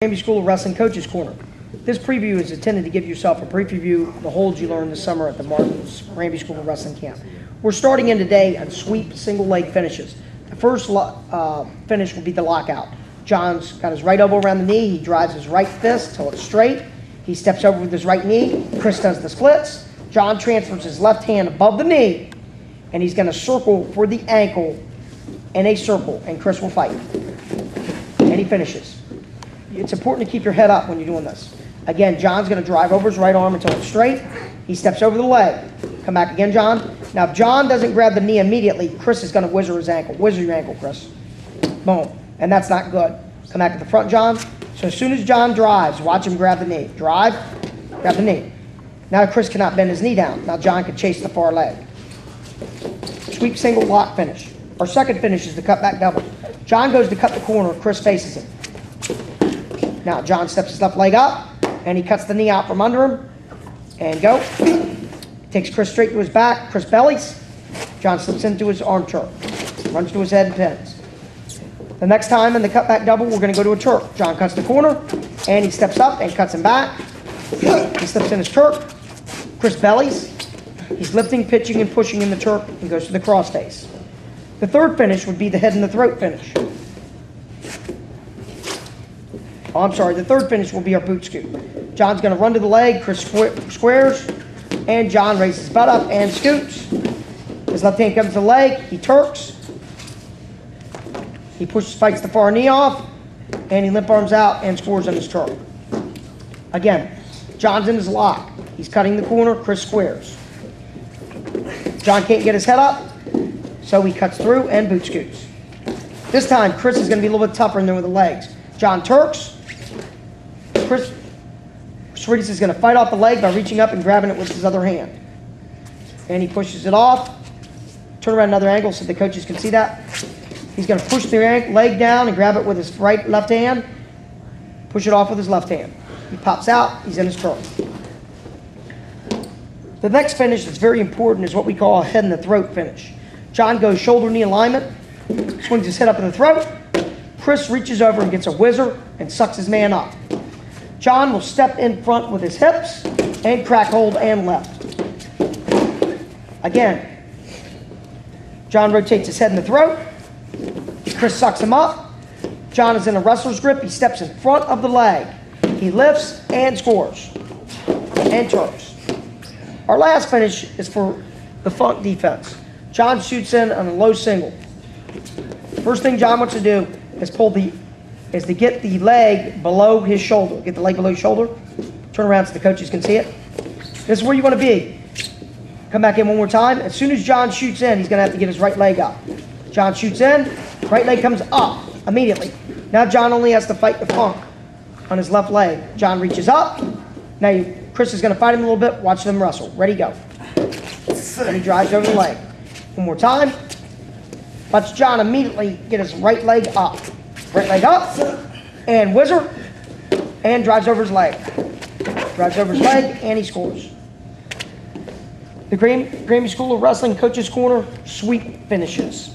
Granby School of Wrestling Coaches Corner. This preview is intended to give yourself a brief review of the holds you learned this summer at the Granby School of Wrestling Camp. We're starting in today on sweep single leg finishes. The first finish will be the lockout. John's got his right elbow around the knee. He drives his right fist till it's straight. He steps over with his right knee. Chris does the splits. John transfers his left hand above the knee, and he's going to circle for the ankle in a circle, and Chris will fight. And he finishes. It's important to keep your head up when you're doing this. Again, John's going to drive over his right arm until it's straight. He steps over the leg. Come back again, John. Now, if John doesn't grab the knee immediately, Chris is going to whizzer his ankle. Whizzer your ankle, Chris. Boom. And that's not good. Come back to the front, John. So as soon as John drives, watch him grab the knee. Drive, grab the knee. Now Chris cannot bend his knee down. Now John can chase the far leg. Sweep single lock finish. Our second finish is the cutback double. John goes to cut the corner. Chris faces him. Now John steps his left leg up, and he cuts the knee out from under him. And go. Takes Chris straight to his back. Chris bellies. John slips into his arm turk. Runs to his head and pins. The next time in the cutback double, we're going to go to a turk. John cuts the corner, and he steps up and cuts him back. He slips in his turk. Chris bellies. He's lifting, pitching, and pushing in the turk and goes to the cross face. The third finish would be the head and the throat finish. Oh, I'm sorry. The third finish will be our boot scoop. John's going to run to the leg. Chris squares, and John raises his butt up and scoops. His left hand comes to the leg. He turks. He fights the far knee off, and he limp arms out and scores in his turk. Again, John's in his lock. He's cutting the corner. Chris squares. John can't get his head up, so he cuts through and boot scoops. This time, Chris is going to be a little bit tougher than with the legs. John turks. Chris is going to fight off the leg by reaching up and grabbing it with his other hand. And he pushes it off. Turn around another angle so the coaches can see that. He's going to push the leg down and grab it with his left hand. Push it off with his left hand. He pops out. He's in his turn. The next finish that's very important is what we call a head and the throat finish. John goes shoulder-knee alignment, swings his head up in the throat. Chris reaches over and gets a whizzer and sucks his man up. John will step in front with his hips and crack hold and left. Again, John rotates his head in the throat. Chris sucks him up. John is in a wrestler's grip. He steps in front of the leg. He lifts and scores and turks. Our last finish is for the funk defense. John shoots in on a low single. First thing John wants to do is to get the leg below his shoulder. Get the leg below his shoulder. Turn around so the coaches can see it. This is where you want to be. Come back in one more time. As soon as John shoots in, he's going to have to get his right leg up. John shoots in. Right leg comes up immediately. Now John only has to fight the funk on his left leg. John reaches up. Now Chris is going to fight him a little bit. Watch them wrestle. Ready, go. And he drives over the leg. One more time. Watch John immediately get his right leg up. Right leg up. And whizzer. And drives over his leg. Drives over his leg, and he scores. The Granby School of Wrestling Coaches Corner sweep finishes.